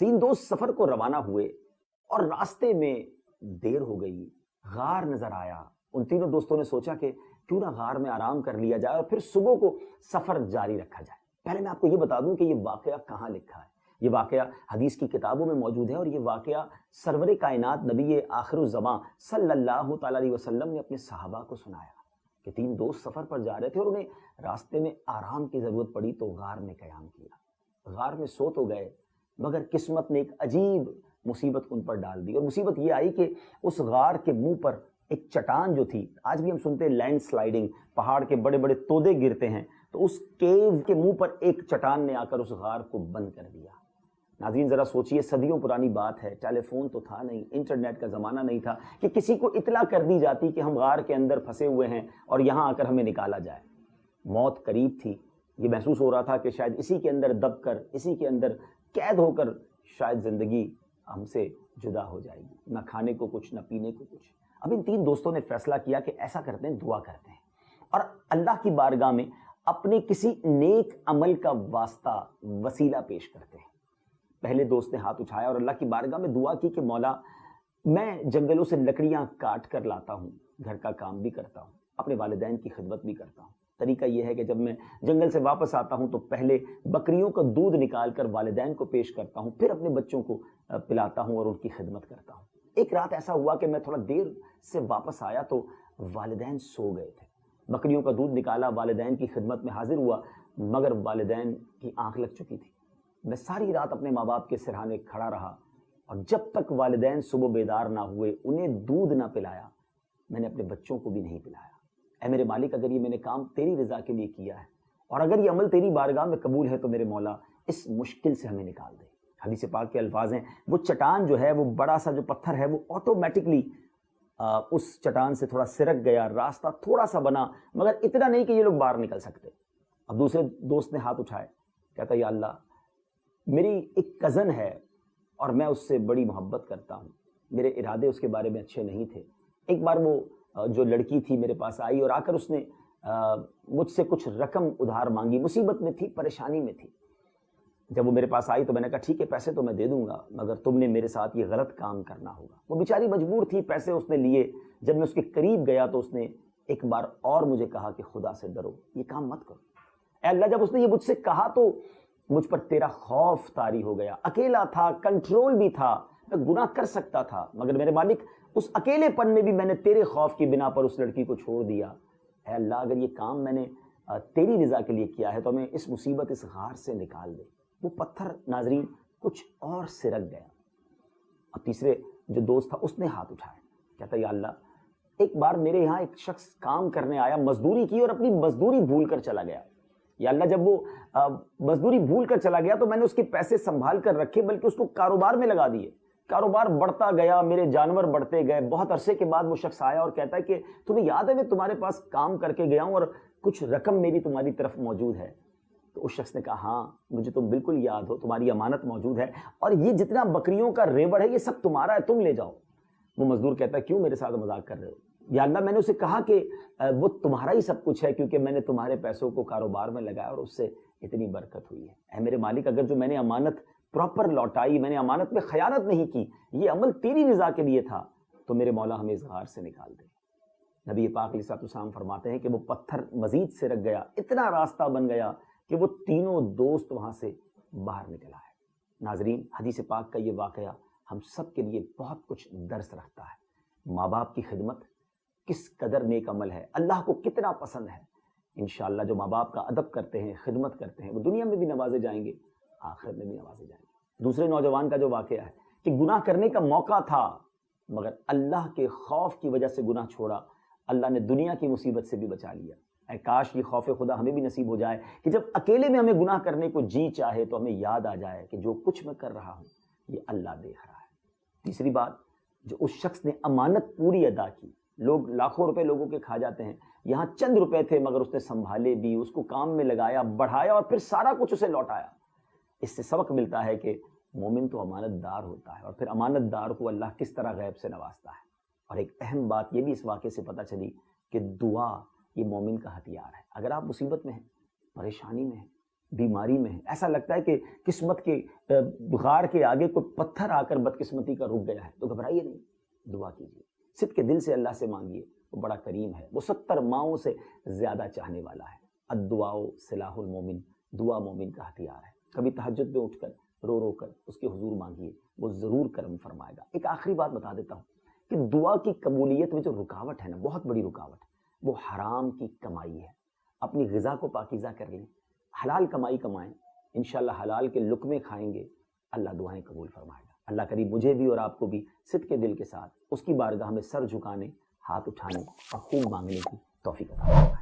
تین دوست سفر کو روانہ ہوئے اور راستے میں دیر ہو گئی، غار نظر آیا۔ ان تینوں دوستوں نے سوچا کہ کیوں نہ غار میں آرام کر لیا جائے اور پھر صبح کو سفر جاری رکھا جائے۔ پہلے میں آپ کو یہ بتا دوں کہ یہ واقعہ کہاں لکھا ہے۔ یہ واقعہ حدیث کی کتابوں میں موجود ہے، اور یہ واقعہ سرور کائنات نبی آخر الزماں صلی اللہ تعالی علیہ وسلم نے اپنے صحابہ کو سنایا کہ تین دوست سفر پر جا رہے تھے اور انہیں راستے میں آرام کی ضرورت پڑی تو غار میں قیام کیا۔ غار میں سو تو گئے، مگر قسمت نے ایک عجیب مصیبت ان پر ڈال دی، اور مصیبت یہ آئی کہ اس غار کے منہ پر ایک چٹان جو تھی، آج بھی ہم سنتے ہیں لینڈ سلائیڈنگ، پہاڑ کے بڑے بڑے تودے گرتے ہیں، تو اس کیو کے منہ پر ایک چٹان نے آ کر اس غار کو بند کر دیا۔ ناظرین ذرا سوچئے، صدیوں پرانی بات ہے، ٹیلی فون تو تھا نہیں، انٹرنیٹ کا زمانہ نہیں تھا کہ کسی کو اطلاع کر دی جاتی کہ ہم غار کے اندر پھنسے ہوئے ہیں اور یہاں آ کر ہمیں نکالا جائے۔ موت قریب تھی، یہ محسوس ہو رہا تھا کہ شاید اسی کے اندر دب کر، اسی کے اندر قید ہو کر شاید زندگی ہم سے جدا ہو جائے گی، نہ کھانے کو کچھ، نہ پینے کو کچھ۔ اب ان تین دوستوں نے فیصلہ کیا کہ ایسا کرتے ہیں، دعا کرتے ہیں اور اللہ کی بارگاہ میں اپنے کسی نیک عمل کا واسطہ، وسیلہ پیش کرتے ہیں۔ پہلے دوست نے ہاتھ اٹھایا اور اللہ کی بارگاہ میں دعا کی کہ مولا، میں جنگلوں سے لکڑیاں کاٹ کر لاتا ہوں، گھر کا کام بھی کرتا ہوں، اپنے والدین کی خدمت بھی کرتا ہوں۔ طریقہ یہ ہے کہ جب میں جنگل سے واپس آتا ہوں تو پہلے بکریوں کا دودھ نکال کر والدین کو پیش کرتا ہوں، پھر اپنے بچوں کو پلاتا ہوں اور ان کی خدمت کرتا ہوں۔ ایک رات ایسا ہوا کہ میں تھوڑا دیر سے واپس آیا تو والدین سو گئے تھے۔ بکریوں کا دودھ نکالا، والدین کی خدمت میں حاضر ہوا، مگر والدین کی آنکھ لگ چکی تھی۔ میں ساری رات اپنے ماں باپ کے سرہانے کھڑا رہا، اور جب تک والدین صبح بیدار نہ ہوئے، انہیں دودھ نہ پلایا، میں نے اپنے بچوں کو بھی نہیں پلایا۔ اے میرے مالک، اگر یہ میں نے کام تیری رضا کے لیے کیا ہے اور اگر یہ عمل تیری بارگاہ میں قبول ہے تو میرے مولا اس مشکل سے ہمیں نکال دے۔ حدیث پاک کے الفاظ ہیں، وہ چٹان جو ہے، وہ بڑا سا جو پتھر ہے، وہ آٹومیٹکلی اس چٹان سے تھوڑا سرک گیا، راستہ تھوڑا سا بنا، مگر اتنا نہیں کہ یہ لوگ باہر نکل سکتے۔ اب دوسرے دوست نے ہاتھ اٹھائے، کہتا یا اللہ، میری ایک کزن ہے اور میں اس سے بڑی محبت کرتا ہوں، میرے ارادے اس کے بارے میں اچھے نہیں تھے۔ ایک بار وہ جو لڑکی تھی میرے پاس آئی اور آ کر اس نے مجھ سے کچھ رقم ادھار مانگی، مصیبت میں تھی، پریشانی میں تھی۔ جب وہ میرے پاس آئی تو میں نے کہا ٹھیک ہے، پیسے تو میں دے دوں گا، مگر تم نے میرے ساتھ یہ غلط کام کرنا ہوگا۔ وہ بیچاری مجبور تھی، پیسے اس نے لیے۔ جب میں اس کے قریب گیا تو اس نے ایک بار اور مجھے کہا کہ خدا سے ڈرو، یہ کام مت کرو۔ اے اللہ، جب اس نے یہ مجھ سے کہا تو مجھ پر تیرا خوف طاری ہو گیا۔ اکیلا تھا، کنٹرول بھی تھا، میں گناہ کر سکتا تھا، مگر میرے مالک اس اکیلے پن میں بھی میں نے تیرے خوف کی بنا پر اس لڑکی کو چھوڑ دیا۔ اے اللہ، اگر یہ کام میں نے تیری رضا کے لیے کیا ہے تو ہمیں اس مصیبت، اس غار سے نکال دے۔ وہ پتھر ناظرین کچھ اور سرک گیا۔ اب تیسرے جو دوست تھا اس نے ہاتھ اٹھایا، کہتا یا اللہ، ایک بار میرے یہاں ایک شخص کام کرنے آیا، مزدوری کی اور اپنی مزدوری بھول کر چلا گیا۔ یا اللہ، جب وہ مزدوری بھول کر چلا گیا تو میں نے اس کے پیسے سنبھال کر رکھے، بلکہ اس کو کاروبار میں لگا دیے۔ کاروبار بڑھتا گیا، میرے جانور بڑھتے گئے۔ بہت عرصے کے بعد وہ شخص آیا اور کہتا ہے کہ تمہیں یاد ہے میں تمہارے پاس کام کر کے گیا ہوں اور کچھ رقم میری تمہاری طرف موجود ہے؟ تو اس شخص نے کہا ہاں مجھے تم بالکل یاد ہو، تمہاری امانت موجود ہے، اور یہ جتنا بکریوں کا ریوڑ ہے یہ سب تمہارا ہے، تم لے جاؤ۔ وہ مزدور کہتا ہے کیوں میرے ساتھ مذاق کر رہے ہو؟ یا اللہ، میں نے اسے کہا کہ وہ تمہارا ہی سب کچھ ہے، کیونکہ میں نے تمہارے پیسوں کو کاروبار میں لگایا اور اس سے اتنی برکت ہوئی ہے۔ اے میرے مالک، اگر جو میں نے امانت پراپر لوٹائی، میں نے امانت میں خیانت نہیں کی، یہ عمل تیری رضا کے لیے تھا، تو میرے مولا ہمیں اس غار سے نکال دے۔ نبی پاک علیہ السلام فرماتے ہیں کہ وہ پتھر مزید سرک گیا، اتنا راستہ بن گیا کہ وہ تینوں دوست وہاں سے باہر نکل آئے۔ ناظرین، حدیث پاک کا یہ واقعہ ہم سب کے لیے بہت کچھ درس رکھتا ہے۔ ماں باپ کی خدمت کس قدر نیک عمل ہے، اللہ کو کتنا پسند ہے۔ انشاءاللہ جو ماں باپ کا ادب کرتے ہیں، خدمت کرتے ہیں، وہ دنیا میں بھی نوازے جائیں گے، آخرت میں بھی نوازے جائیں گے۔ دوسرے نوجوان کا جو واقعہ ہے کہ گناہ کرنے کا موقع تھا، مگر اللہ کے خوف کی وجہ سے گناہ چھوڑا، اللہ نے دنیا کی مصیبت سے بھی بچا لیا۔ اے کاش یہ خوف خدا ہمیں بھی نصیب ہو جائے کہ جب اکیلے میں ہمیں گناہ کرنے کو جی چاہے تو ہمیں یاد آ جائے کہ جو کچھ میں کر رہا ہوں یہ اللہ دیکھ رہا ہے۔ تیسری بات، جو اس شخص نے امانت پوری ادا کی، لوگ لاکھوں روپے لوگوں کے کھا جاتے ہیں، یہاں چند روپے تھے مگر اس نے سنبھالے بھی، اس کو کام میں لگایا، بڑھایا اور پھر سارا کچھ اسے لوٹایا۔ اس سے سبق ملتا ہے کہ مومن تو امانت دار ہوتا ہے، اور پھر امانت دار کو اللہ کس طرح غیب سے نوازتا ہے۔ اور ایک اہم بات یہ بھی اس واقعے سے پتہ چلی کہ دعا یہ مومن کا ہتھیار ہے۔ اگر آپ مصیبت میں ہیں، پریشانی میں ہیں، بیماری میں ہے، ایسا لگتا ہے کہ قسمت کے غار کے آگے کوئی پتھر آ کر بدقسمتی کا رک گیا ہے، تو گھبرائیے نہیں، دعا کیجیے، صدق کے دل سے اللہ سے مانگیے، وہ بڑا کریم ہے، وہ 70 ماؤں سے زیادہ چاہنے والا ہے۔ الدعاء سلاح المومن، دعا مومن کا ہتھیار ہے۔ کبھی تہجد میں اٹھ کر رو رو کر اس کے حضور مانگیے، وہ ضرور کرم فرمائے گا۔ ایک آخری بات بتا دیتا ہوں کہ دعا کی قبولیت میں جو رکاوٹ ہے نا، بہت بڑی رکاوٹ ہے، وہ حرام کی کمائی ہے۔ اپنی غذا کو پاکیزہ کر لیں، حلال کمائی کمائیں، انشاءاللہ حلال کے لقمے کھائیں گے، اللہ دعائیں قبول فرمائے گا۔ اللہ کریم مجھے بھی اور آپ کو بھی صدق کے دل کے ساتھ اس کی بارگاہ میں سر جھکانے، ہاتھ اٹھانے اور خوب مانگنے کی توفیق عطا فرمائے۔